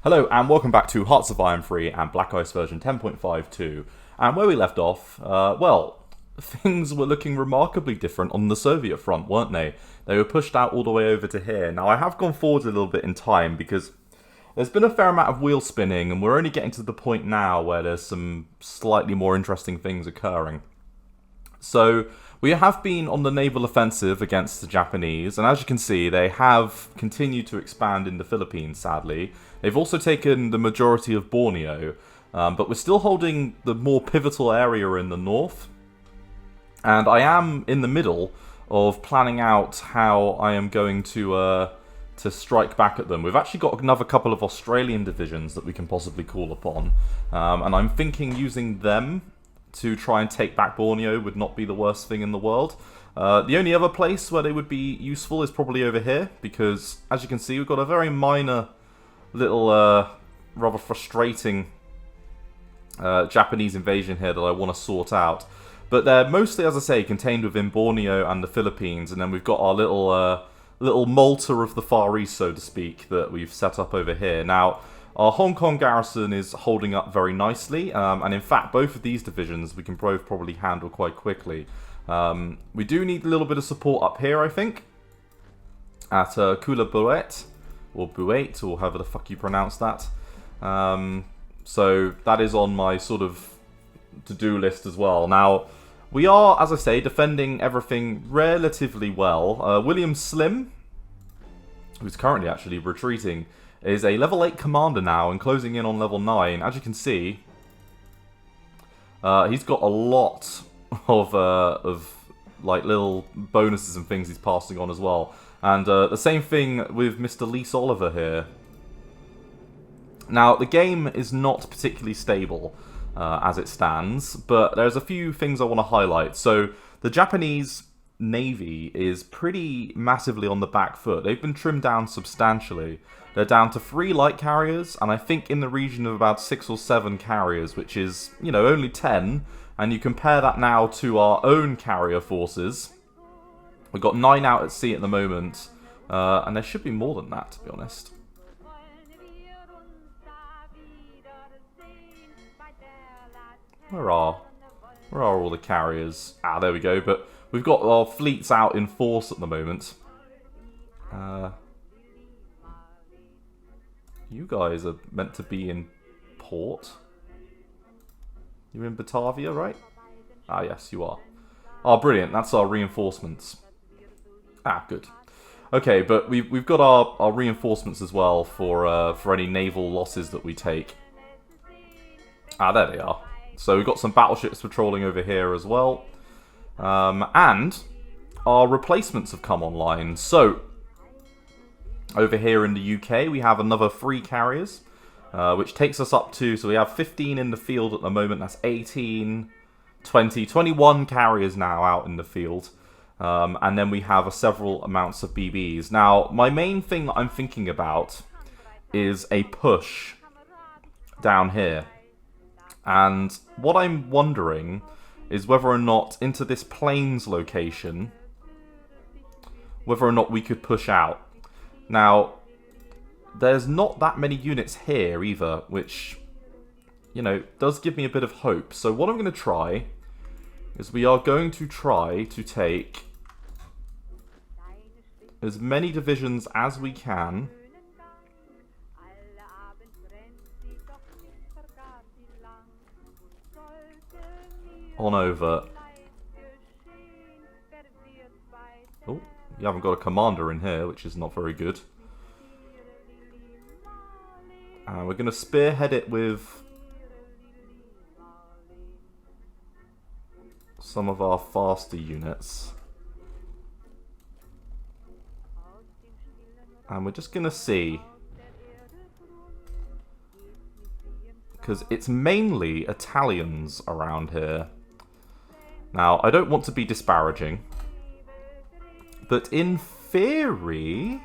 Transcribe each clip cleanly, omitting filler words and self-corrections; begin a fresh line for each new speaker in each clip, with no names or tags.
Hello and welcome back to Hearts of Iron 3 and Black Ice version 10.52. And where we left off, things were looking remarkably different on the Soviet front, weren't they? They were pushed out all the way over to here. Now I have gone forward a little bit in time because there's been a fair amount of wheel spinning and we're only getting to the point now where there's some slightly more interesting things occurring. So we have been on the naval offensive against the Japanese, and as you can see, they have continued to expand in the Philippines, sadly. They've also taken the majority of Borneo, but we're still holding the more pivotal area in the north. And I am in the middle of planning out how I am going to strike back at them. We've actually got another couple of Australian divisions that we can possibly call upon, and I'm thinking using them to try and take back Borneo would not be the worst thing in the world. The only other place where they would be useful is probably over here, because as you can see, we've got a very minor, little, rather frustrating Japanese invasion here that I want to sort out. But they're mostly, as I say, contained within Borneo and the Philippines, and then we've got our little Malta of the Far East, so to speak, that we've set up over here. Now, our Hong Kong garrison is holding up very nicely, and in fact, both of these divisions we can both probably handle quite quickly. We do need a little bit of support up here, I think, at Kula Buet, or Buet, or however the fuck you pronounce that. So that is on my sort of to-do list as well. Now, we are, as I say, defending everything relatively well. William Slim, who's currently actually retreating, is a level 8 commander now and closing in on level 9. As you can see, he's got a lot of like little bonuses and things he's passing on as well. And the same thing with Mr. Lease Oliver here. Now, the game is not particularly stable as it stands, but there's a few things I want to highlight. So, the Japanese Navy is pretty massively on the back foot. They've been trimmed down substantially. They're down to 3 light carriers, and I think in the region of about 6 or 7 carriers, which is, you know, only 10. And you compare that now to our own carrier forces. We've got 9 out at sea at the moment, and there should be more than that, to be honest. Where are all the carriers? Ah, there we go, but we've got our fleets out in force at the moment. You guys are meant to be in port. You're in Batavia, right? Ah, yes, you are. Oh, brilliant. That's our reinforcements. Ah, good. Okay, but we've got our reinforcements as well for any naval losses that we take. Ah, there they are. So we've got some battleships patrolling over here as well. And our replacements have come online. So, over here in the UK, we have another 3 carriers, which takes us up to, so we have 15 in the field at the moment. That's 18, 20, 21 carriers now out in the field. And then we have several amounts of BBs. Now, my main thing that I'm thinking about is a push down here. And what I'm wondering is whether or not into this plains location, whether or not we could push out. Now, there's not that many units here either, which, you know, does give me a bit of hope. So what I'm going to try is we are going to try to take as many divisions as we can on over. Oh, you haven't got a commander in here, which is not very good. And we're going to spearhead it with some of our faster units. And we're just going to see, because it's mainly Italians around here. Now, I don't want to be disparaging, but in theory,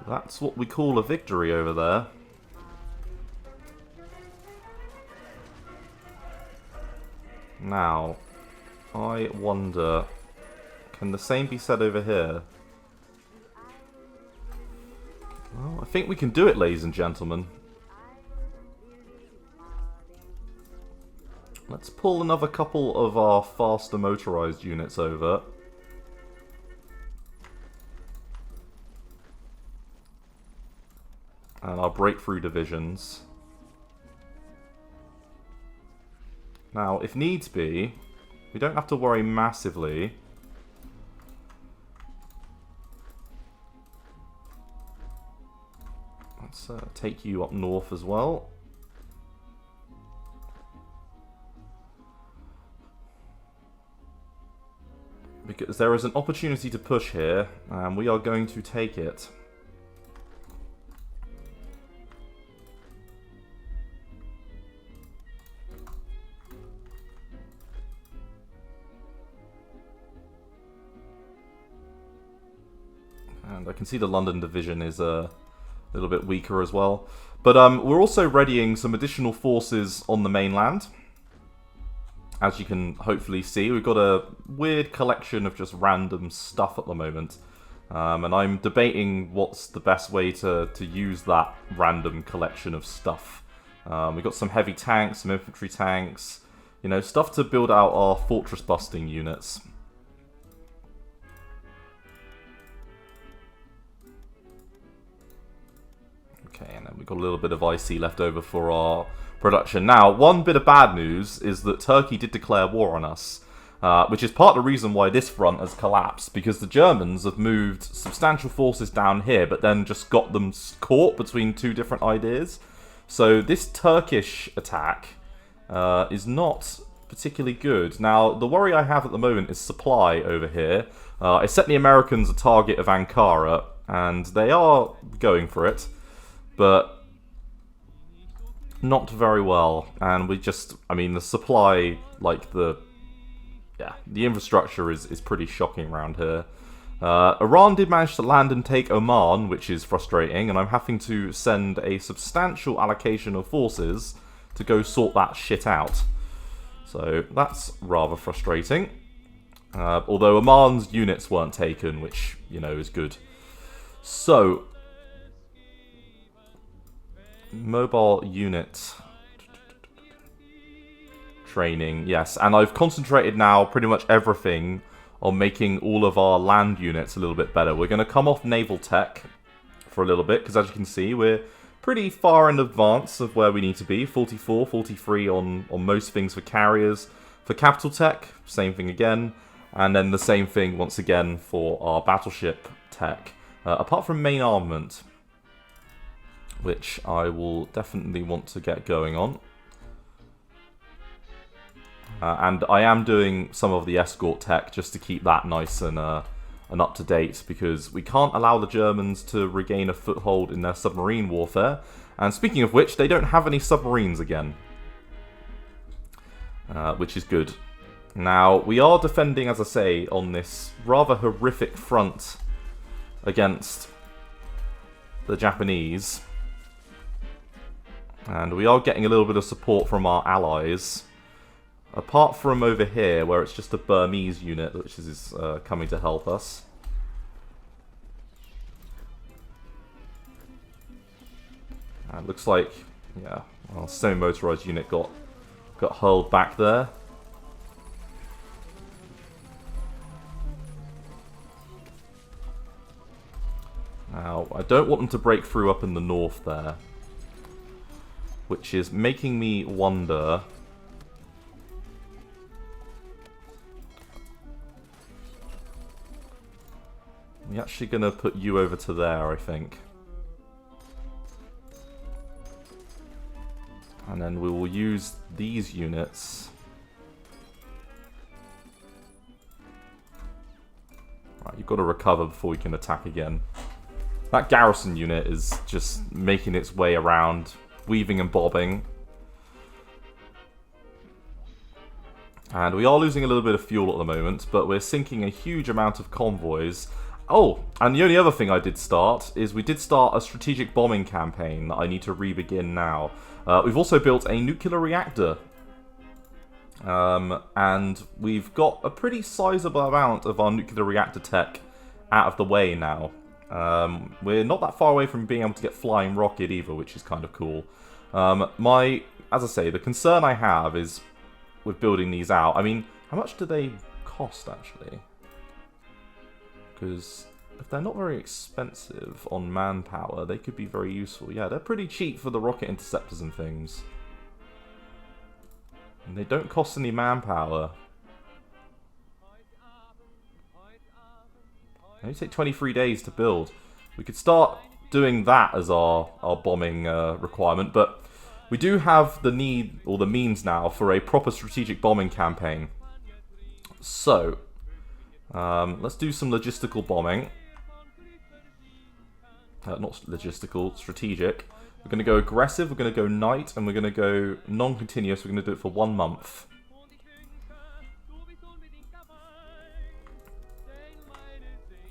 that's what we call a victory over there. Now, I wonder, Can the same be said over here? Well, I think we can do it, ladies and gentlemen. Let's pull another couple of our faster motorized units over. And our breakthrough divisions. Now, if needs be, we don't have to worry massively. Let's take you up north as well. Because there is an opportunity to push here, and we are going to take it. And I can see the London division is a little bit weaker as well. But we're also readying some additional forces on the mainland. As you can hopefully see, we've got a weird collection of just random stuff at the moment. And I'm debating what's the best way to use that random collection of stuff. We've got some heavy tanks, some infantry tanks, you know, stuff to build out our fortress busting units. Okay, and then we've got a little bit of IC left over for our production. Now, one bit of bad news is that Turkey did declare war on us, which is part of the reason why this front has collapsed, because the Germans have moved substantial forces down here, but then just got them caught between two different ideas. So this Turkish attack is not particularly good. Now, the worry I have at the moment is supply over here. I set the Americans a target of Ankara, and they are going for it. But not very well, and we just, I mean, the supply, like the infrastructure is pretty shocking around here. Iran did manage to land and take Oman, which is frustrating, and I'm having to send a substantial allocation of forces to go sort that shit out. So that's rather frustrating. Although Oman's units weren't taken, which, you know, is good. So mobile unit training, yes, and I've concentrated now pretty much everything on making all of our land units a little bit better. We're going to come off naval tech for a little bit, because as you can see, we're pretty far in advance of where we need to be. 44, 43 on most things for carriers. For capital tech, same thing again, and then the same thing once again for our battleship tech, apart from main armament, which I will definitely want to get going on. And I am doing some of the escort tech just to keep that nice and up to date, because we can't allow the Germans to regain a foothold in their submarine warfare. And speaking of which, they don't have any submarines again, which is good. Now, we are defending, as I say, on this rather horrific front against the Japanese. And we are getting a little bit of support from our allies. Apart from over here, where it's just a Burmese unit, which is coming to help us. And it looks like, yeah, our semi-motorized unit got hurled back there. Now, I don't want them to break through up in the north there, which is making me wonder. We're actually going to put you over to there, I think. And then we will use these units. Right, you've got to recover before we can attack again. That garrison unit is just making its way around, weaving and bobbing. And we are losing a little bit of fuel at the moment, but we're sinking a huge amount of convoys. Oh, and the only other thing I did start is we did start a strategic bombing campaign that I need to re-begin now. We've also built a nuclear reactor And we've got a pretty sizable amount of our nuclear reactor tech out of the way now. We're not that far away from being able to get flying rocket either, which is kind of cool. As I say, the concern I have is with building these out. I mean, how much do they cost, actually? Because if they're not very expensive on manpower, they could be very useful. Yeah, they're pretty cheap for the rocket interceptors and things. And they don't cost any manpower. They only take 23 days to build. We could start doing that as our bombing requirement, but we do have the need, or the means now, for a proper strategic bombing campaign. So, let's do some logistical bombing. Not logistical, strategic. We're going to go aggressive, we're going to go night, and we're going to go non-continuous. We're going to do it for 1 month.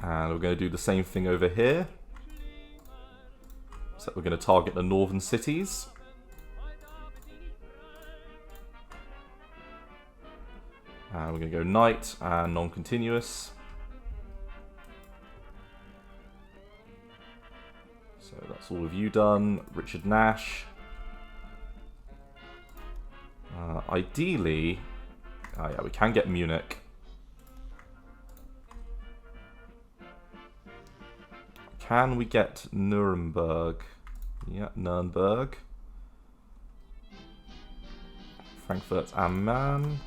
And we're going to do the same thing over here. So we're going to target the northern cities. And we're going to go night and non-continuous. So that's all of you done. Richard Nash. Ideally... Oh yeah, we can get Munich. Can we get Nuremberg? Yeah, Nuremberg. Frankfurt am Main.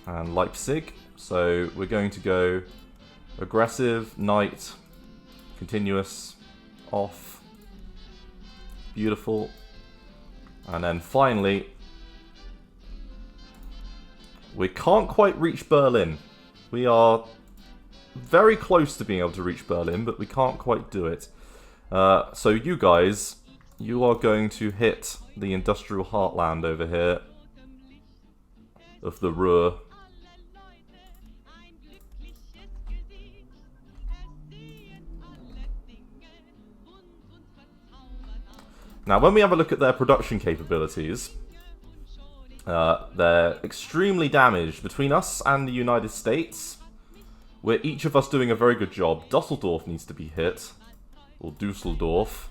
And Leipzig. So we're going to go aggressive, night, continuous, off, beautiful. And then finally, we can't quite reach Berlin. We are very close to being able to reach Berlin, but we can't quite do it. So you guys, you are going to hit the industrial heartland over here of the Ruhr. Now, when we have a look at their production capabilities, they're extremely damaged. Between us and the United States, we're each of us doing a very good job. Dusseldorf needs to be hit, or Dusseldorf.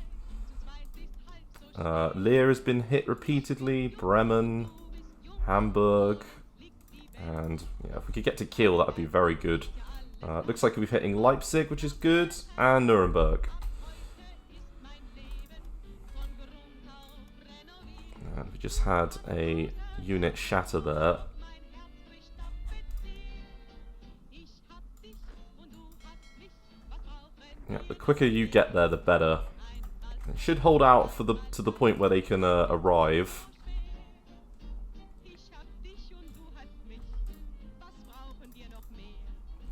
Leer has been hit repeatedly, Bremen, Hamburg, and yeah, if we could get to Kiel, that would be very good. Looks like we're hitting Leipzig, which is good, and Nuremberg. And we just had a unit shatter there. Yeah, the quicker you get there, the better. It should hold out for to the point where they can arrive.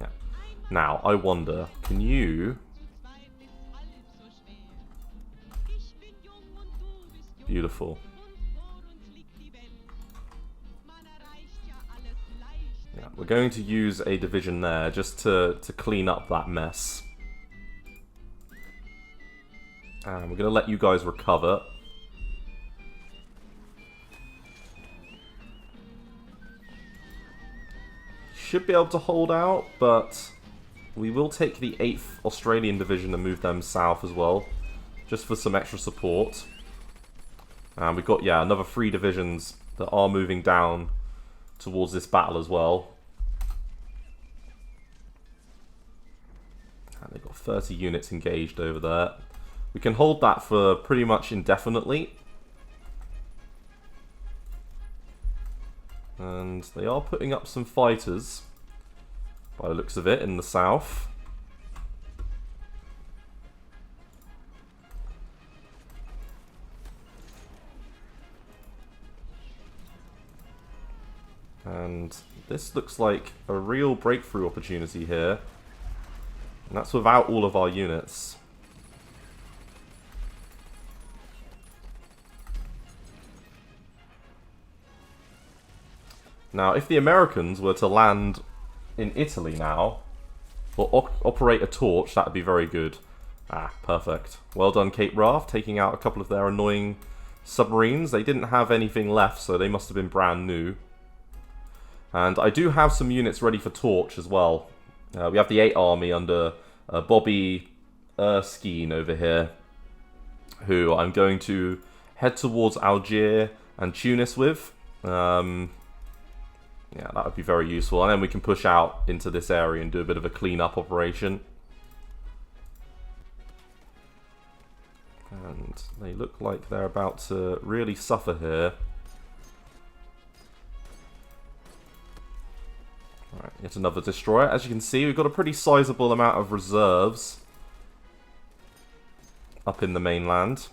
Yeah. Now, I wonder, can you... Beautiful. Yeah, we're going to use a division there just to clean up that mess. And we're going to let you guys recover. Should be able to hold out, but we will take the 8th Australian Division and move them south as well, just for some extra support. And we've got, yeah, another 3 divisions that are moving down towards this battle as well. And they've got 30 units engaged over there. We can hold that for pretty much indefinitely. And they are putting up some fighters, by the looks of it, in the south. And this looks like a real breakthrough opportunity here. And that's without all of our units. Now, if the Americans were to land in Italy now, or operate a torch, that would be very good. Ah, perfect. Well done, Cape Raft, taking out a couple of their annoying submarines. They didn't have anything left, so they must have been brand new. And I do have some units ready for Torch as well. We have the 8 Army under Bobby Erskine over here, who I'm going to head towards Algiers and Tunis with. Yeah, that would be very useful. And then we can push out into this area and do a bit of a clean-up operation. And they look like they're about to really suffer here. Alright, yet another destroyer. As you can see, we've got a pretty sizable amount of reserves up in the mainland.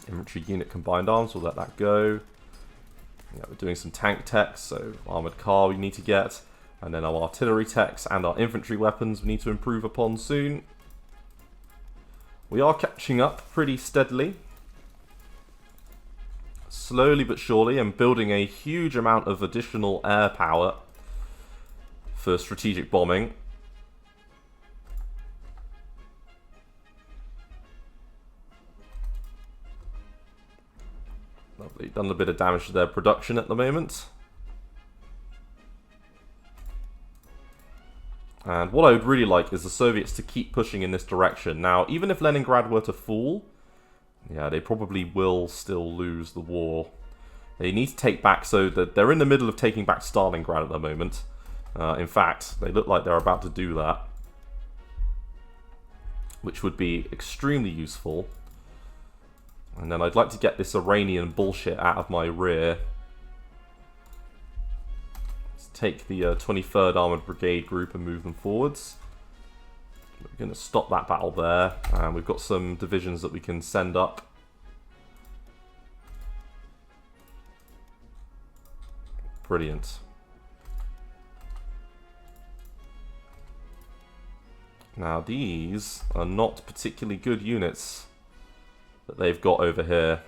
Infantry unit combined arms, we'll let that go. Yeah, we're doing some tank techs, so armoured car we need to get. And then our artillery techs and our infantry weapons we need to improve upon soon. We are catching up pretty steadily. Slowly but surely, and building a huge amount of additional air power for strategic bombing. Lovely, done a bit of damage to their production at the moment. And what I would really like is the Soviets to keep pushing in this direction. Now, even if Leningrad were to fall, yeah, they probably will still lose the war. They need to take back, so that they're in the middle of taking back Stalingrad at the moment. In fact, they look like they're about to do that, which would be extremely useful. And then I'd like to get this Iranian bullshit out of my rear. Let's take the 23rd Armoured Brigade group and move them forwards. We're going to stop that battle there. And we've got some divisions that we can send up. Brilliant. Now these are not particularly good units that they've got over here.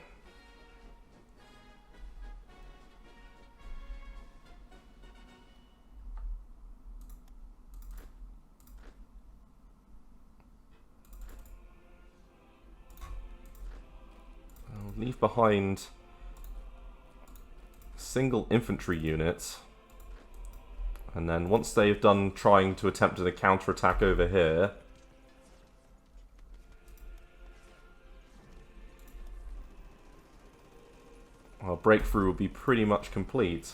I'll leave behind single infantry unit, and then once they've done trying to attempt a counterattack over here, our breakthrough will be pretty much complete.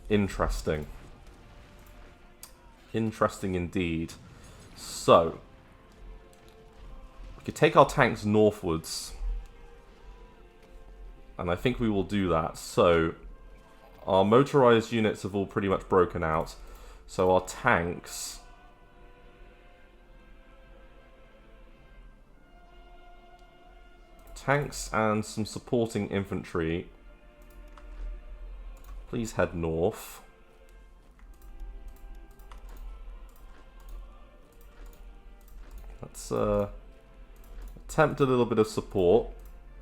Interesting. Interesting indeed. So, we could take our tanks northwards, and I think we will do that. So, our motorized units have all pretty much broken out. So our tanks... Tanks and some supporting infantry. Please head north. Let's attempt a little bit of support.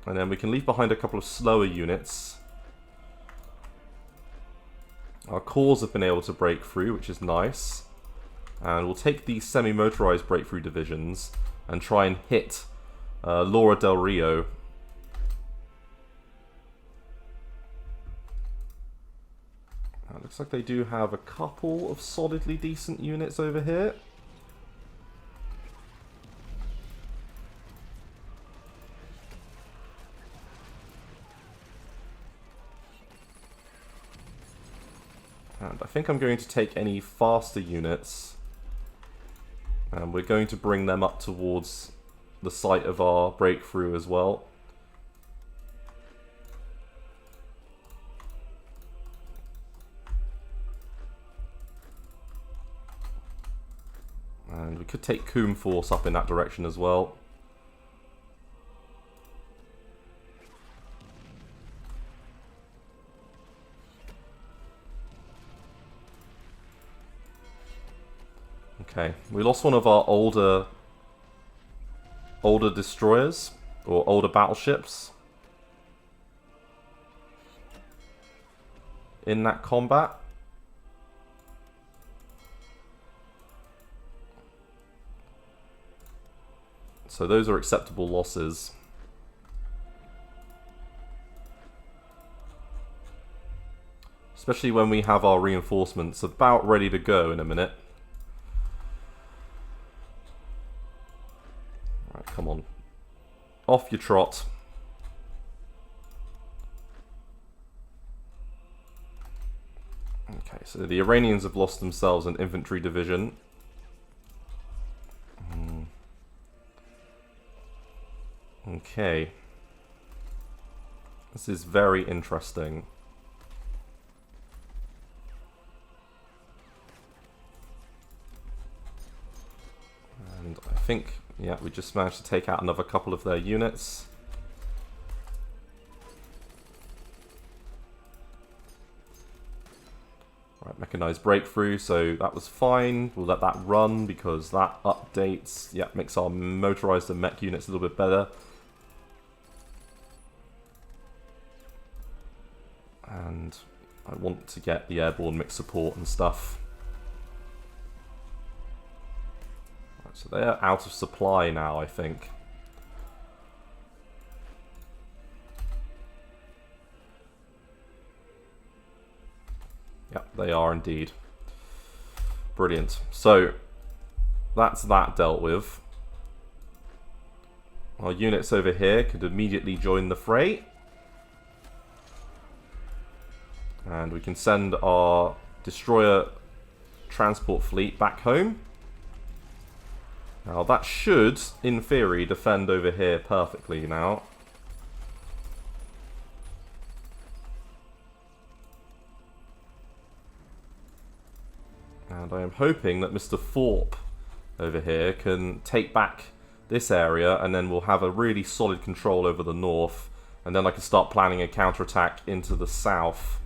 And then we can leave behind a couple of slower units. Our cores have been able to break through, which is nice. And we'll take these semi-motorized breakthrough divisions and try and hit Laura del Rio. Looks like they do have a couple of solidly decent units over here. And I think I'm going to take any faster units, and we're going to bring them up towards the site of our breakthrough as well. And we could take Coom Force up in that direction as well. Okay, we lost one of our older destroyers, or older battleships, in that combat. so those are acceptable losses. Especially when we have our reinforcements about ready to go in a minute. Alright, come on. Off you trot. Okay, so the Iranians have lost themselves an infantry division. Okay. This is very interesting. And I think, yeah, we just managed to take out another couple of their units. Right, mechanized breakthrough, so that was fine. We'll let that run because that updates, yeah, makes our motorized and mech units a little bit better. And I want to get the airborne mix support and stuff. Right, so they're out of supply now, I think. Yep, they are indeed. Brilliant. So, that's that dealt with. Our units over here could immediately join the fray. And we can send our destroyer transport fleet back home. Now that should, in theory, defend over here perfectly now. And I am hoping that Mr. Thorpe over here can take back this area, and then we'll have a really solid control over the north, and then I can start planning a counterattack into the south.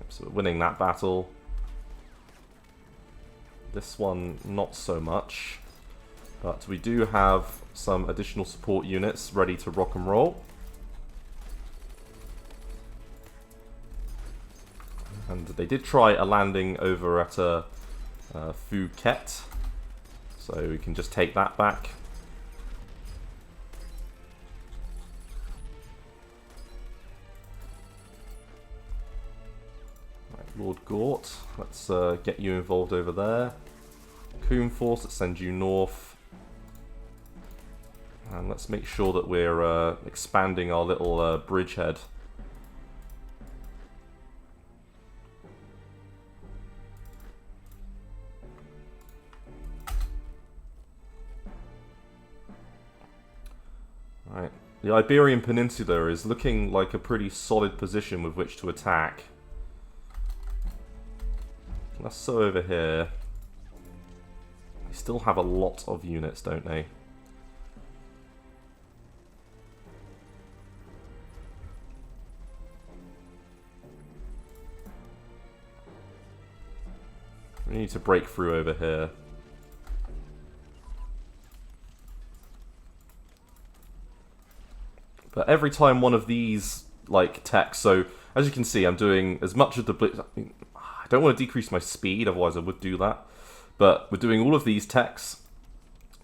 So we're winning that battle. This one, not so much. But we do have some additional support units ready to rock and roll. And they did try a landing over at Phuket. So we can just take that back. Lord Gort, let's get you involved over there. Coon Force, let's send you north. And let's make sure that we're expanding our little bridgehead. Right, the Iberian Peninsula is looking like a pretty solid position with which to attack. That's so over here. They still have a lot of units, don't they? We need to break through over here. But every time one of these, like, techs, so as you can see, I'm doing as much of the blitz. I don't want to decrease my speed, otherwise I would do that. But we're doing all of these techs.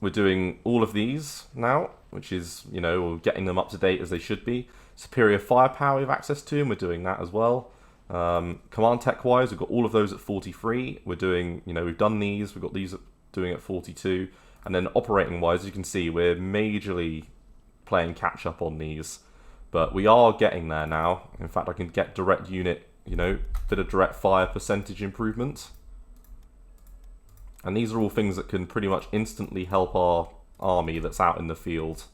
We're doing all of these now, which is, you know, we're getting them up to date as they should be. Superior firepower we have access to, and we're doing that as well. Command tech-wise, we've got all of those at 43. We're doing, you know, we've done these. We've got these doing at 42. And then operating-wise, as you can see, we're majorly playing catch-up on these. But we are getting there now. In fact, I can get direct unit, you know, bit of direct fire percentage improvement. And these are all things that can pretty much instantly help our army that's out in the field.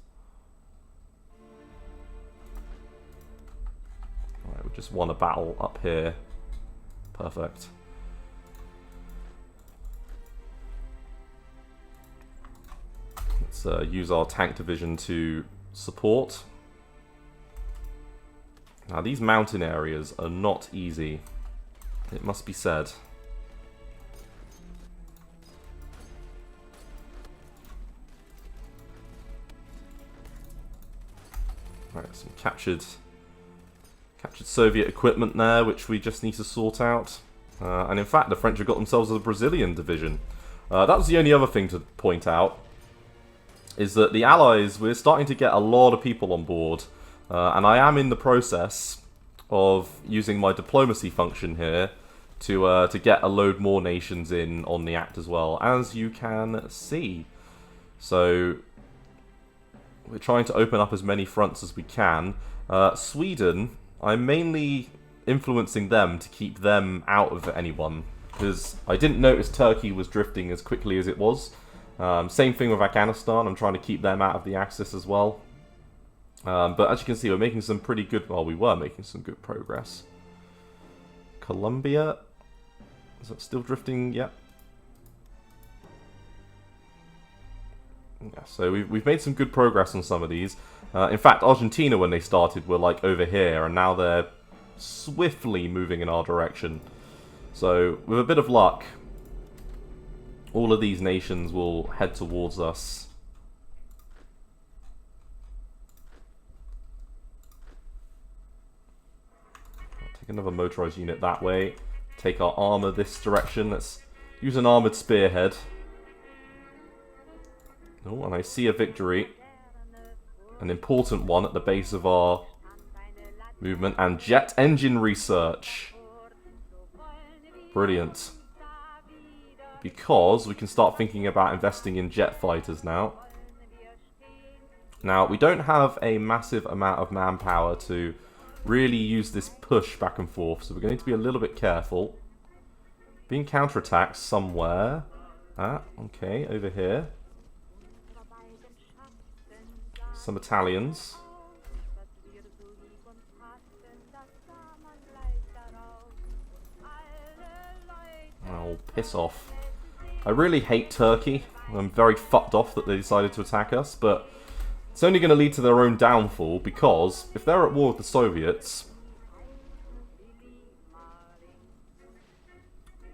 Alright, we just won a battle up here. Perfect. Let's use our tank division to support. Now these mountain areas are not easy, it must be said. Right, some captured Soviet equipment there, which we just need to sort out. And in fact, the French have got themselves a Brazilian division. That was the only other thing to point out, is that the Allies, we're starting to get a lot of people on board, and I am in the process of using my diplomacy function here to get a load more nations in on the Act as well, as you can see. So we're trying to open up as many fronts as we can. Sweden, I'm mainly influencing them to keep them out of anyone, because I didn't notice Turkey was drifting as quickly as it was. Same thing with Afghanistan, I'm trying to keep them out of the Axis as well. But as you can see, we're making some pretty good, well, we were making some good progress. Colombia, is that still drifting? Yep. Yeah, so we've made some good progress on some of these. In fact, Argentina, when they started, were like over here, and now they're swiftly moving in our direction. So, with a bit of luck, all of these nations will head towards us. Take another motorized unit that way. Take our armor this direction. Let's use an armored spearhead. Oh, and I see a victory. An important one at the base of our movement. And jet engine research. Brilliant. Because we can start thinking about investing in jet fighters now. Now, we don't have a massive amount of manpower to really use this push back and forth, so we're going to be a little bit careful. Being counterattacked somewhere. Ah, okay, over here. Some Italians. Oh, piss off. I really hate Turkey. I'm very fucked off that they decided to attack us, but it's only going to lead to their own downfall, because if they're at war with the Soviets,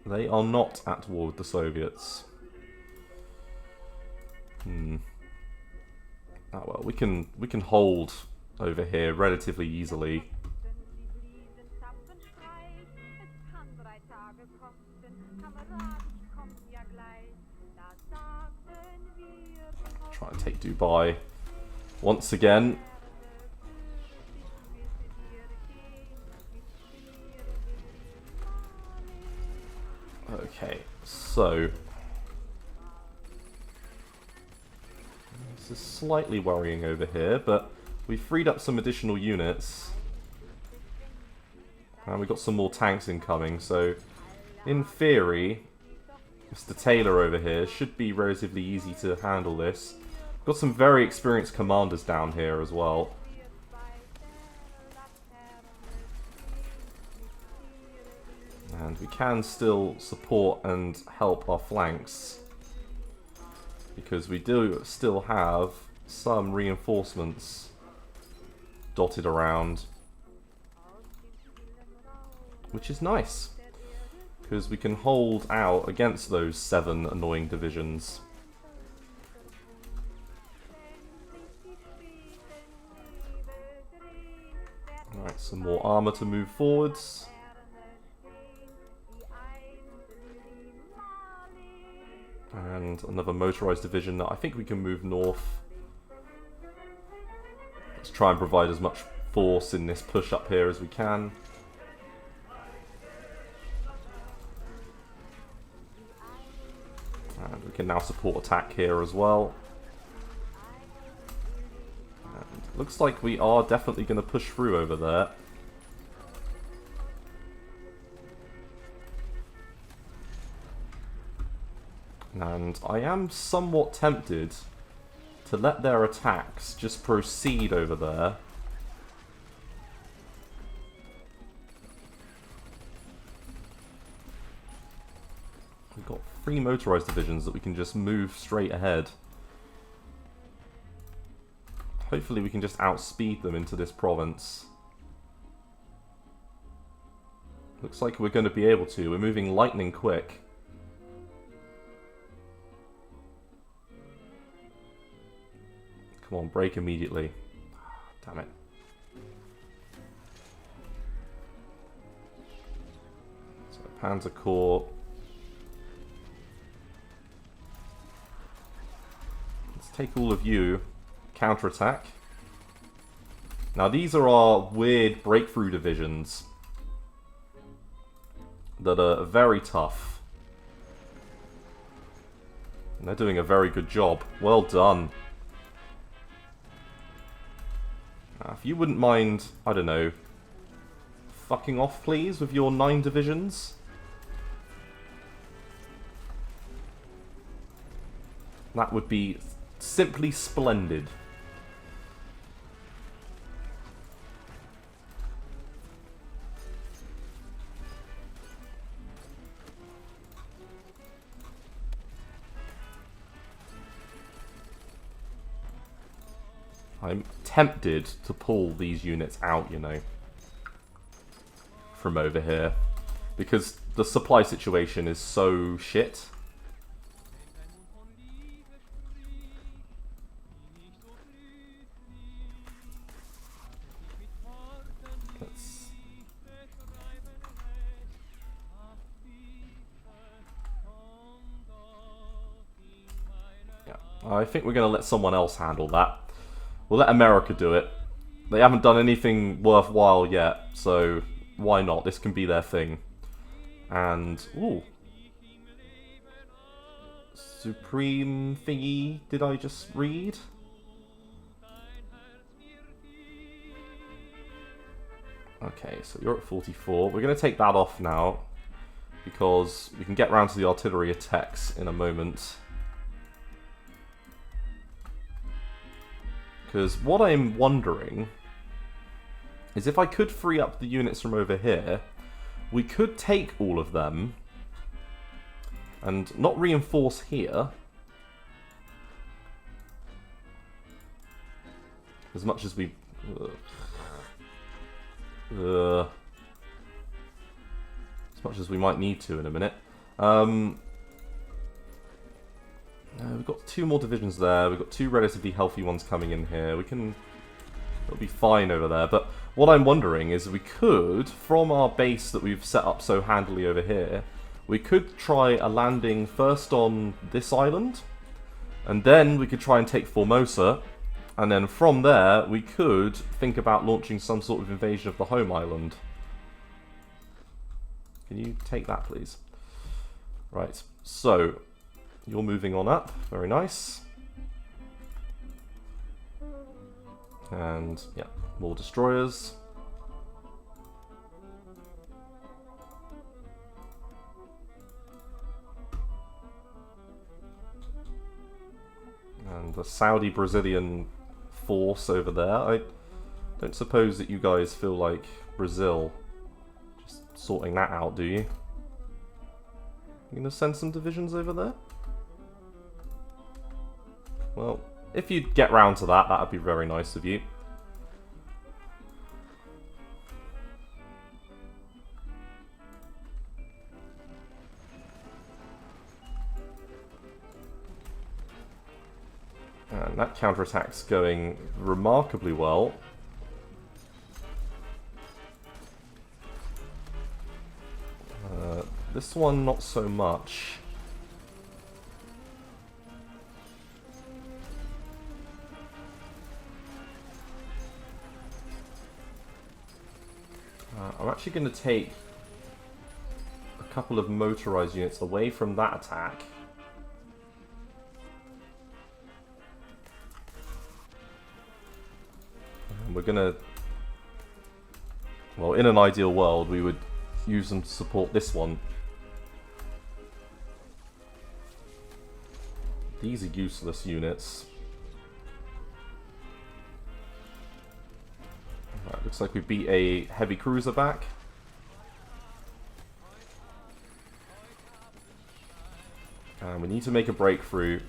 they are not at war with the Soviets. Oh well, we can hold over here relatively easily. Try to take Dubai once again. Okay, so this is slightly worrying over here, but we freed up some additional units. And we've got some more tanks incoming, so in theory, Mr. Taylor over here should be relatively easy to handle this. Got some very experienced commanders down here as well. And we can still support and help our flanks, because we do still have some reinforcements dotted around, which is nice, because we can hold out against those 7 annoying divisions. Alright, some more armor to move forwards. And another motorized division that I think we can move north. Let's try and provide as much force in this push up here as we can. And we can now support attack here as well. And looks like we are definitely going to push through over there. And I am somewhat tempted to let their attacks just proceed over there. We've got 3 motorized divisions that we can just move straight ahead. Hopefully we can just outspeed them into this province. Looks like we're going to be able to. We're moving lightning quick. Come on, break immediately. Damn it. So, Panzer Corps. take all of you. Counterattack. Now these are our weird breakthrough divisions that are very tough. And they're doing a very good job. Well done. Now, if you wouldn't mind, I don't know, fucking off please with your 9 divisions. That would be simply splendid. I'm tempted to pull these units out, you know, from over here, because the supply situation is so shit. I think we're going to let someone else handle that. We'll let America do it. They haven't done anything worthwhile yet, so why not? This can be their thing. And, ooh. Supreme thingy, did I just read? Okay, so you're at 44. We're going to take that off now, because we can get round to the artillery attacks in a moment. Because what I'm wondering is if I could free up the units from over here, we could take all of them and not reinforce here. As much as we... as much as we might need to in a minute. We've got 2 more divisions there. We've got 2 relatively healthy ones coming in here. We can... It'll be fine over there. But what I'm wondering is we could, from our base that we've set up so handily over here, we could try a landing first on this island, and then we could try and take Formosa, and then from there we could think about launching some sort of invasion of the home island. Can you take that, please? Right, so... You're moving on up. Very nice. And, yeah, more destroyers. And the Saudi-Brazilian force over there. I don't suppose that you guys feel like Brazil just sorting that out, do you? You gonna send some divisions over there? Well, if you'd get round to that, that'd be very nice of you. And that counterattack's going remarkably well. This one, not so much. I'm actually going to take a couple of motorized units away from that attack. And we're going to... Well, in an ideal world, we would use them to support this one. These are useless units. Right, looks like we beat a heavy cruiser back. And we need to make a breakthrough.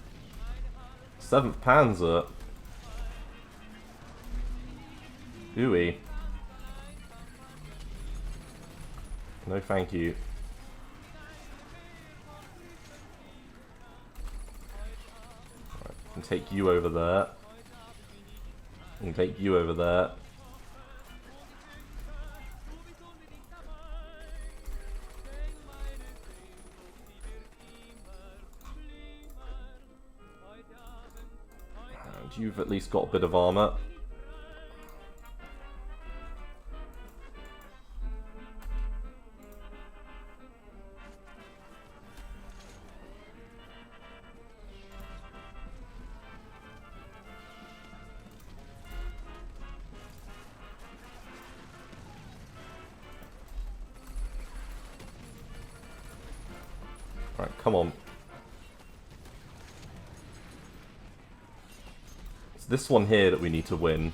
7th Panzer. Ooey. No thank you. Right, we can take you over there. We can take you over there. you've at least got a bit of armor. Right, come on. It's this one here that we need to win.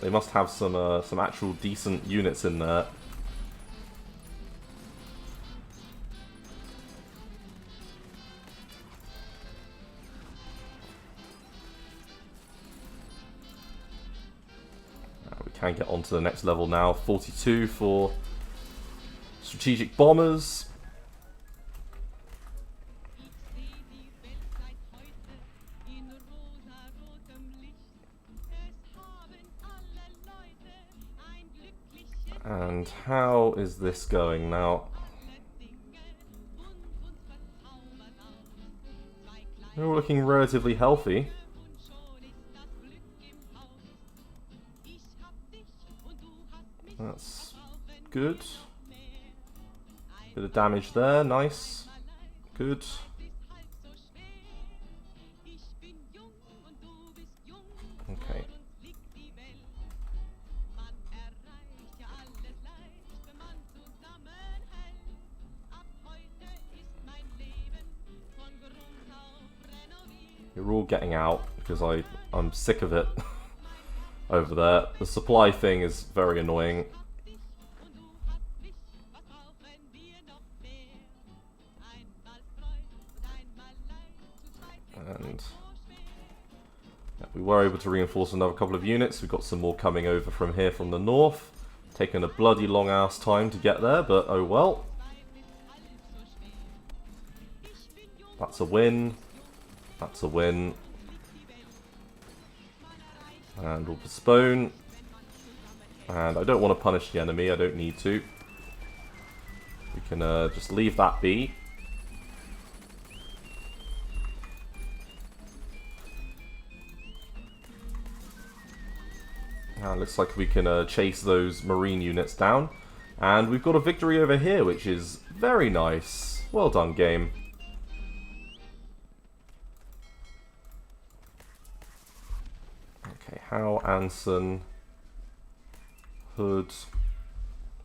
They must have some actual decent units in there. Can get on to the next level now. 42 for strategic bombers. And how is this going now? We're looking relatively healthy. That's good. Bit of damage there, nice. Good. Okay. You're all getting out because I'm sick of it. Over there. The supply thing is very annoying. And yeah, we were able to reinforce another couple of units. We've got some more coming over from here from the north. Taken a bloody long ass time to get there, but oh well. That's a win. That's a win. And we'll postpone. And I don't want to punish the enemy, I don't need to. We can just leave that be. Looks like we can chase those marine units down. And we've got a victory over here, which is very nice. Well done, game. Okay, Howe, Anson, Hood,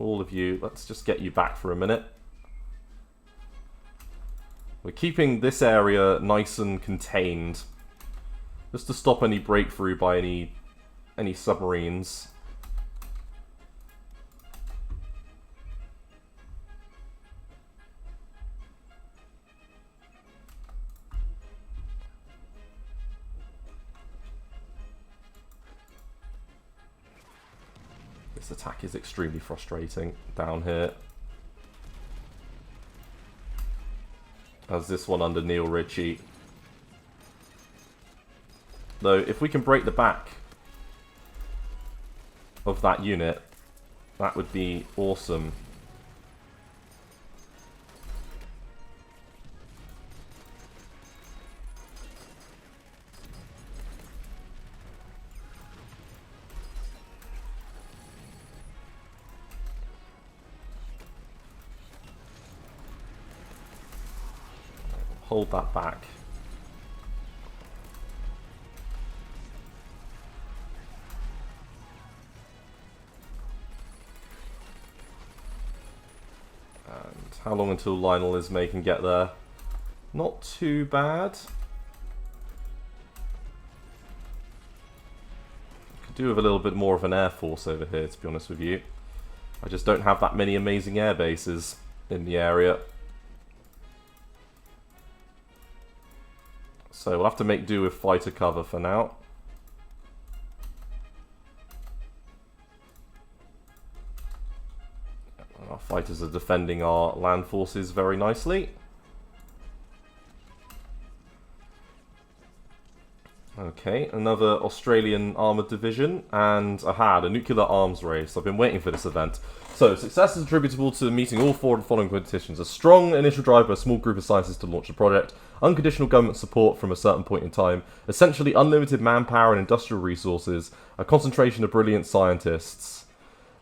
all of you. Let's just get you back for a minute. We're keeping this area nice and contained, just to stop any breakthrough by any submarines. This attack is extremely frustrating down here. As this one under Neil Ritchie. Though, if we can break the back of that unit, that would be awesome. Hold that back. And how long until Lionel Ismay can get there? Not too bad. Could do with a little bit more of an Air Force over here, to be honest with you. I just don't have that many amazing air bases in the area. So we'll have to make do with fighter cover for now. Our fighters are defending our land forces very nicely. And Okay, another Australian armoured division, and I had a nuclear arms race. I've been waiting for this event. So, success is attributable to meeting all four of the following conditions. A strong initial drive by a small group of scientists to launch a project, unconditional government support from a certain point in time, essentially unlimited manpower and industrial resources, a concentration of brilliant scientists.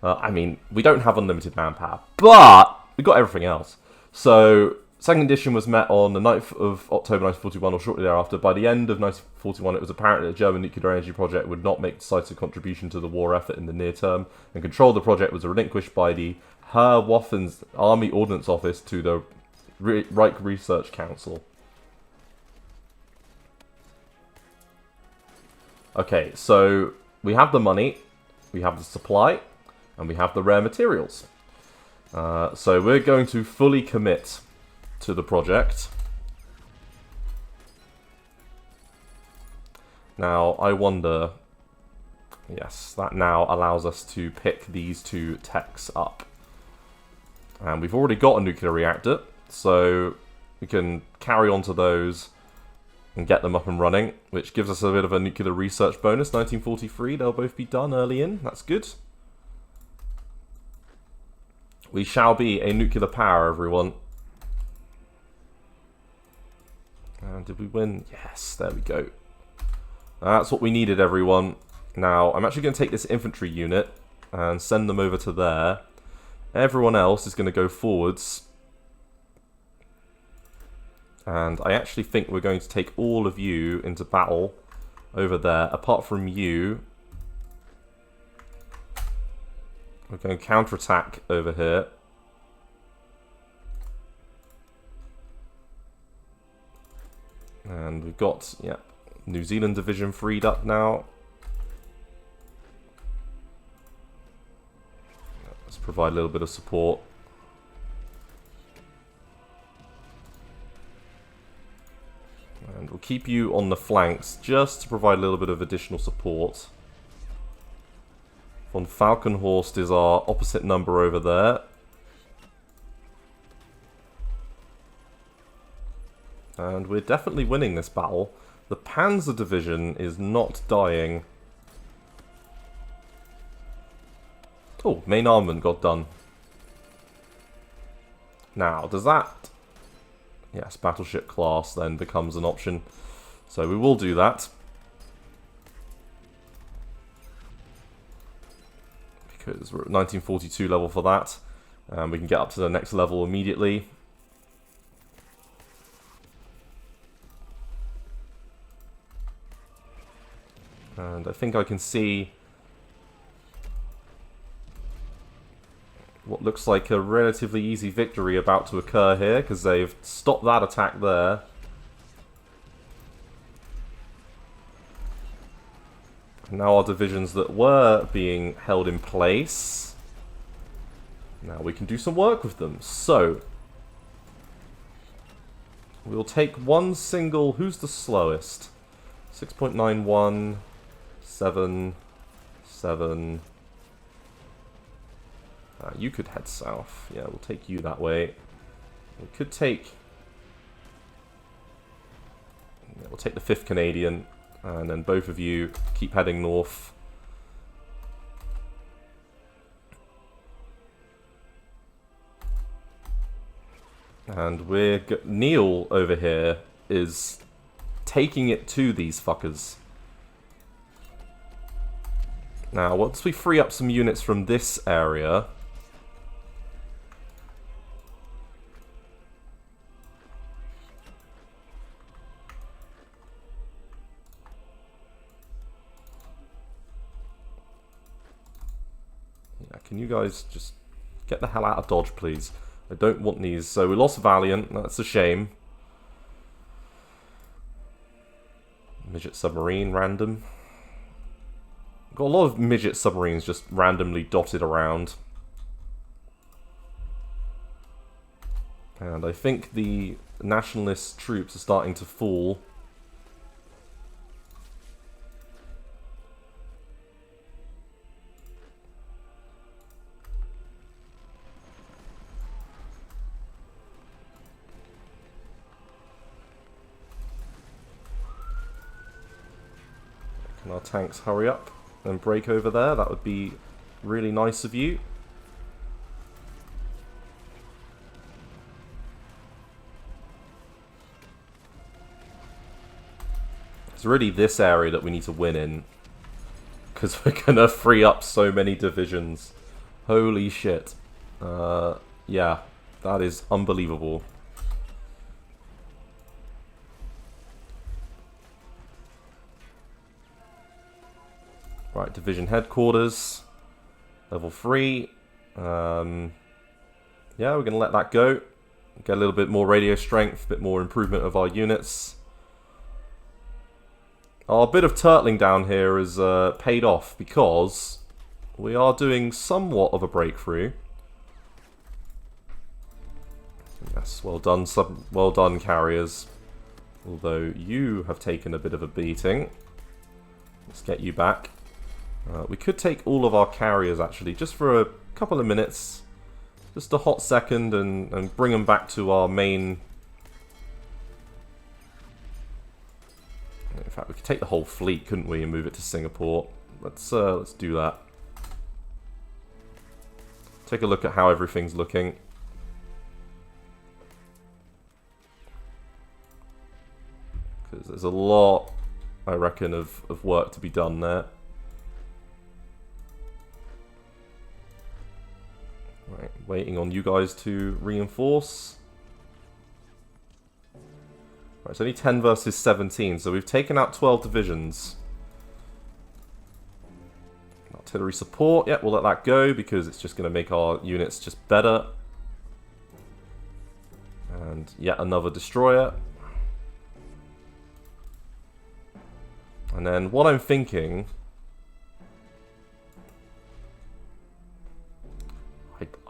I mean, we don't have unlimited manpower, but we got everything else. So, second condition was met on the 9th of October 1941, or shortly thereafter. By the end of 1941, it was apparent that the German nuclear energy project would not make decisive contribution to the war effort in the near term, and control of the project was relinquished by the Herr Waffen's Army Ordnance Office to the Reich Research Council. Okay, so we have the money, we have the supply, and we have the rare materials. So we're going to fully commit to the project. Now, I wonder... Yes, that now allows us to pick these two techs up. And we've already got a nuclear reactor, so we can carry on to those and get them up and running, which gives us a bit of a nuclear research bonus. 1943, they'll both be done early in. That's good. We shall be a nuclear power, everyone. And did we win? Yes, there we go. That's what we needed, everyone. Now, I'm actually going to take this infantry unit and send them over to there. Everyone else is going to go forwards. And I actually think we're going to take all of you into battle over there, apart from you. We're going to counterattack over here. And we've got, yeah, New Zealand division freed up now. Let's provide a little bit of support. And we'll keep you on the flanks just to provide a little bit of additional support. Von Falkenhorst is our opposite number over there. And we're definitely winning this battle. The Panzer Division is not dying. Oh, main armament got done. Now, does that... Yes, battleship class then becomes an option. So we will do that. Because we're at 1942 level for that. And we can get up to the next level immediately. And I think I can see what looks like a relatively easy victory about to occur here, because they've stopped that attack there. And now our divisions that were being held in place, now we can do some work with them. So, we'll take one single... Who's the slowest? 6.91... 7, 7. You could head south. Yeah, we'll take you that way. We could take... Yeah, we'll take the 5th Canadian, and then both of you keep heading north. And Neil over here is taking it to these fuckers. Now, once we free up some units from this area... Yeah, can you guys just get the hell out of Dodge, please? I don't want these. So we lost Valiant, that's a shame. Midget submarine, random. Got a lot of midget submarines just randomly dotted around. And I think the nationalist troops are starting to fall.
our tanks hurry up and break over there. That would be really nice of you. It's really this area that we need to win in, because we're going to free up so many divisions. Holy shit. Yeah, that is unbelievable. Right, division headquarters. Level 3. Yeah, we're going to let that go. Get a little bit more radio strength, a bit more improvement of our units. Our bit of turtling down here has paid off because we are doing somewhat of a breakthrough. Yes, well done, well done, carriers. Although you have taken a bit of a beating. Let's get you back. We could take all of our carriers actually, just for a couple of minutes. Just a hot second and bring them back to our main. In fact, we could take the whole fleet, couldn't we, and move it to Singapore. Let's do that. Take a look at how everything's looking. Because there's a lot, I reckon, of work to be done there. Right, waiting on you guys to reinforce. Right, it's only 10 versus 17, so we've taken out 12 divisions. Artillery support, yeah, we'll let that go because it's just going to make our units just better. And yet another destroyer. And then what I'm thinking...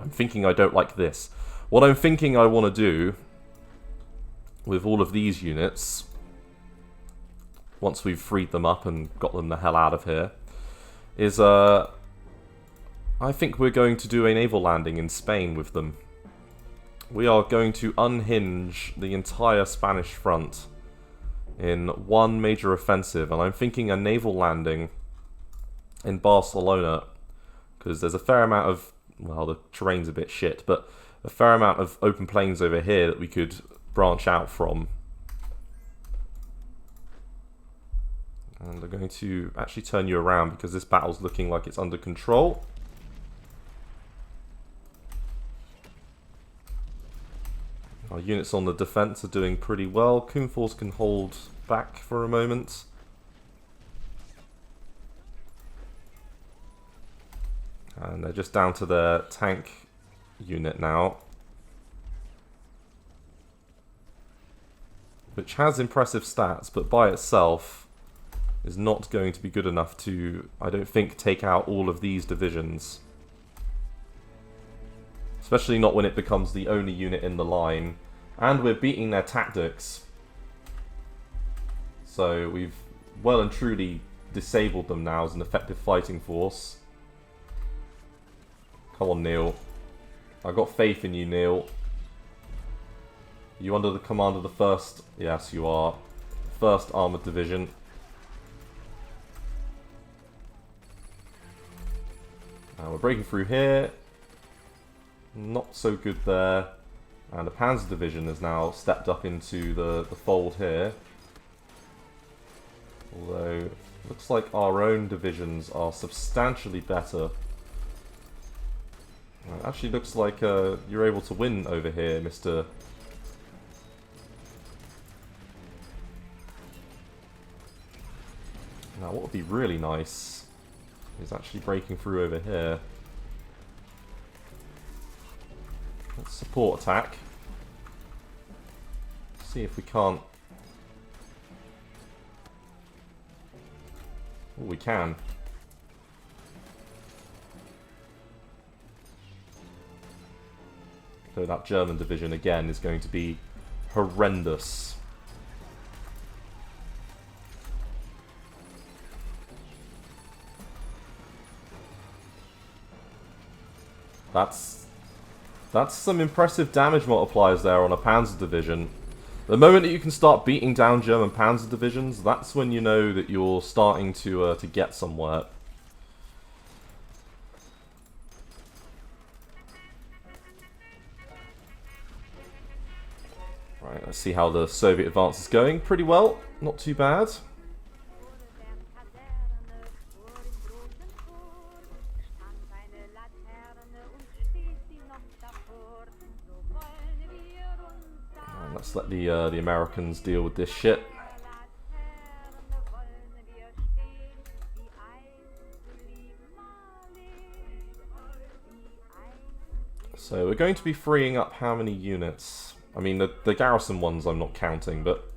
I'm thinking I don't like this. What I'm thinking I want to do with all of these units, once we've freed them up and got them the hell out of here, is I think we're going to do a naval landing in Spain with them. We are going to unhinge the entire Spanish front in one major offensive, and I'm thinking a naval landing in Barcelona, because there's a fair amount of, well, the terrain's a bit shit, but a fair amount of open plains over here that we could branch out from. And I'm going to actually turn you around because this battle's looking like it's under control. Our units on the defense are doing pretty well. Coonforce can hold back for a moment. And they're just down to their tank unit now, which has impressive stats, but by itself is not going to be good enough to, I don't think, take out all of these divisions. Especially not when it becomes the only unit in the line. And we're beating their tactics. So we've well and truly disabled them now as an effective fighting force. Come on, Neil. I got faith in you, Neil. You under the command of the first... Yes, you are. First Armoured Division. We're breaking through here. Not so good there. And the Panzer Division has now stepped up into the fold here. Although, looks like our own divisions are substantially better. It actually looks like you're able to win over here, Mr. Now, what would be really nice is actually breaking through over here. Let's support attack. See if we can't... Oh, we can. So that German division again is going to be horrendous. That's some impressive damage multipliers there on a Panzer division. The moment that you can start beating down German panzer divisions, that's when you know that you're starting to get somewhere. Right, let's see how the Soviet advance is going. Pretty well, not too bad. Let's let the Americans deal with this shit. So we're going to be freeing up how many units? I mean, the garrison ones I'm not counting, but...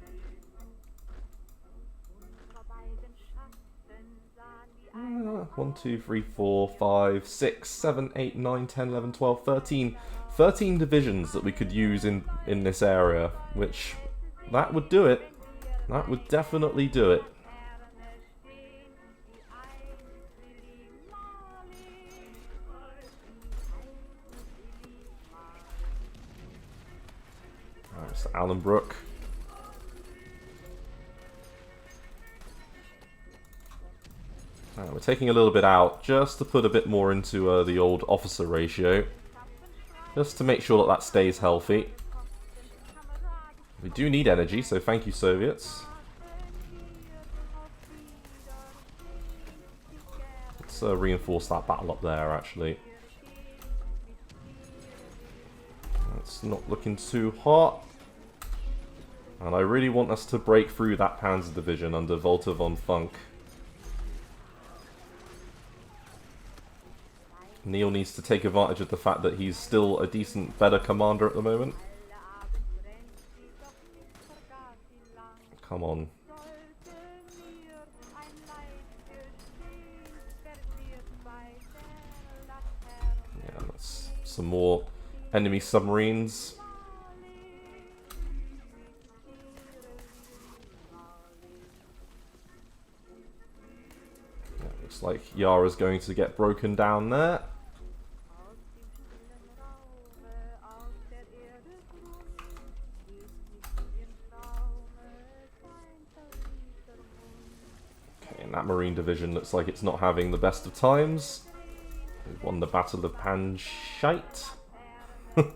1, 2, 3, 4, 5, 6, 7, 8, 9, 10, 11, 12, 13... 13 divisions that we could use in this area, which, that would do it. That would definitely do it. Alright, so Allenbrook. We're taking a little bit out, just to put a bit more into the old officer ratio. Just to make sure that that stays healthy. We do need energy, so thank you, Soviets. Let's reinforce that battle up there, actually. It's not looking too hot. And I really want us to break through that Panzer Division under Walter von Funk. Neil needs to take advantage of the fact that he's still a decent, better commander at the moment. Come on. Yeah, that's some more enemy submarines. Yeah, looks like Yara's going to get broken down there. That Marine Division looks like it's not having the best of times. We've won the Battle of Panscheit. And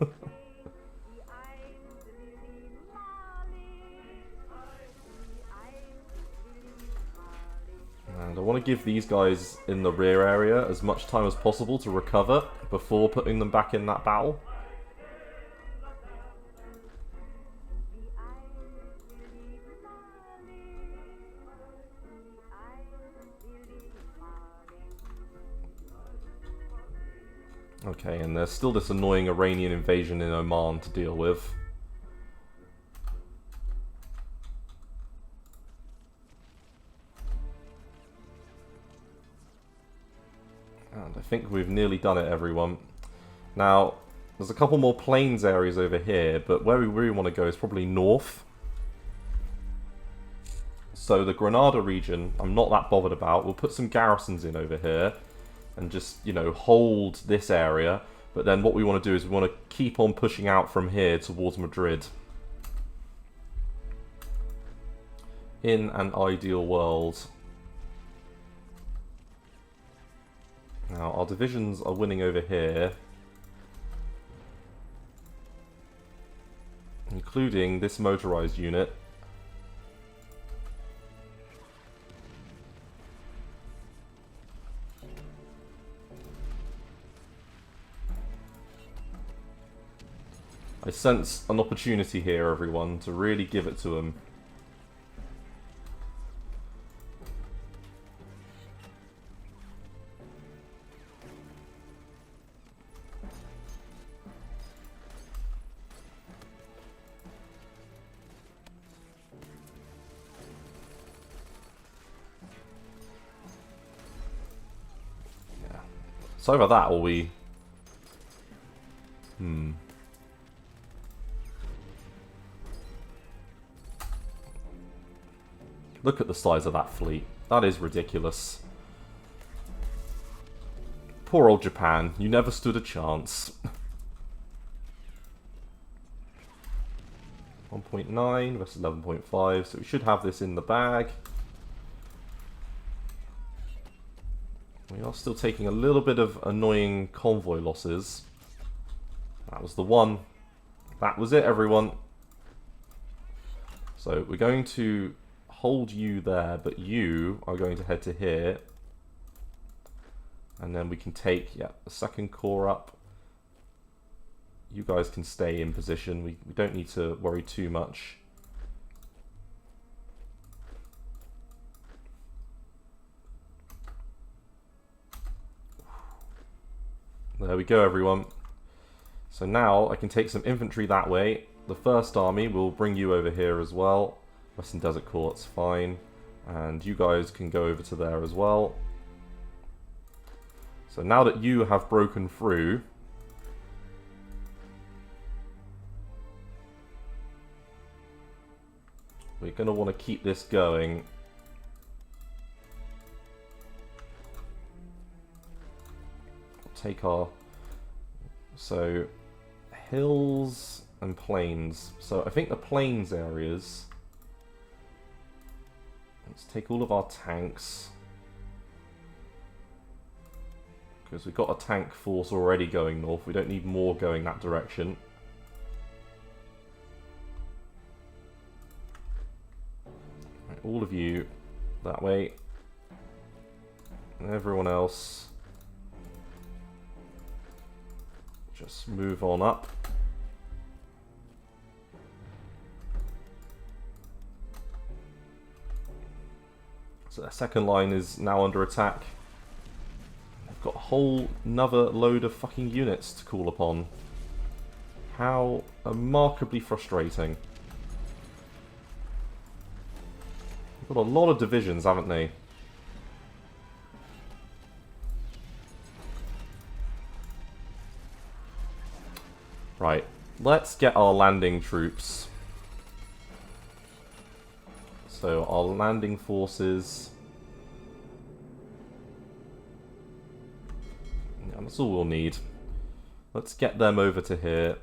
I want to give these guys in the rear area as much time as possible to recover before putting them back in that battle. Okay, and there's still this annoying Iranian invasion in Oman to deal with. And I think we've nearly done it, everyone. Now, there's a couple more plains areas over here, but where we really want to go is probably north. So the Granada region, I'm not that bothered about. We'll put some garrisons in over here. And just, you know, hold this area. But then what we want to do is we want to keep on pushing out from here towards Madrid. In an ideal world. Now, our divisions are winning over here. Including this motorized unit. I sense an opportunity here, everyone, to really give it to them. Yeah. So either that or we... Look at the size of that fleet. That is ridiculous. Poor old Japan. You never stood a chance. 1.9 versus 11.5, so we should have this in the bag. We are still taking a little bit of annoying convoy losses. That was the one. That was it, everyone. So we're going to hold you there, but you are going to head to here. And then we can take, the second corps up. You guys can stay in position. We don't need to worry too much. There we go, everyone. So now I can take some infantry that way. The first army will bring you over here as well. Western Desert Corps, it's fine. And you guys can go over to there as well. So now that you have broken through, we're going to want to keep this going. Take our... So, hills and plains. So I think the plains areas... Let's take all of our tanks. Because we've got a tank force already going north. We don't need more going that direction. Right, all of you that way. And everyone else... just move on up. So the second line is now under attack. They've got a whole another load of fucking units to call upon. How remarkably frustrating. They've got a lot of divisions, haven't they? Right, let's get our landing troops. So our landing forces. Yeah, that's all we'll need. Let's get them over to here.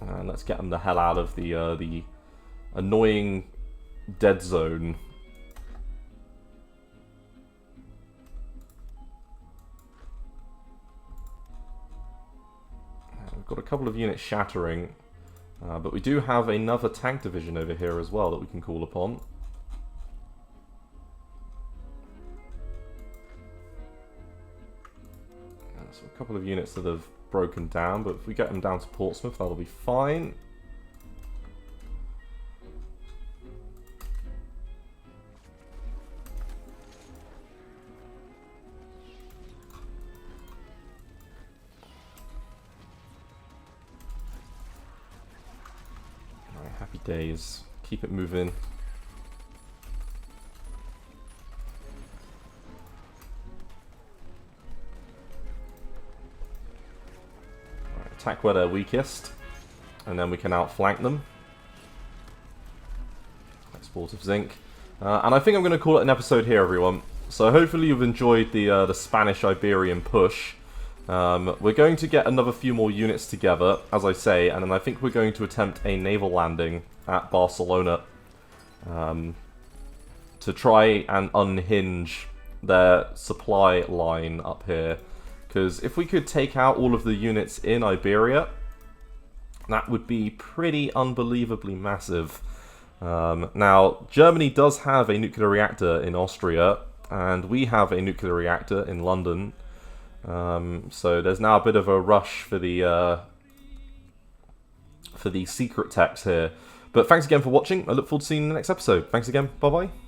And let's get them the hell out of the annoying dead zone. Got a couple of units shattering, but we do have another tank division over here as well that we can call upon. So a couple of units that have broken down, but if we get them down to Portsmouth, that'll be fine. Happy days. Keep it moving. Right, attack where they're weakest, and then we can outflank them. Export of zinc. And I think I'm going to call it an episode here, everyone. So hopefully you've enjoyed the Spanish-Iberian push. We're going to get another few more units together, as I say, and then I think we're going to attempt a naval landing at Barcelona to try and unhinge their supply line up here. Because if we could take out all of the units in Iberia, that would be pretty unbelievably massive. Now, Germany does have a nuclear reactor in Austria, and we have a nuclear reactor in London. So there's now a bit of a rush for the secret techs here. But thanks again for watching. I look forward to seeing you in the next episode. Thanks again. Bye-bye.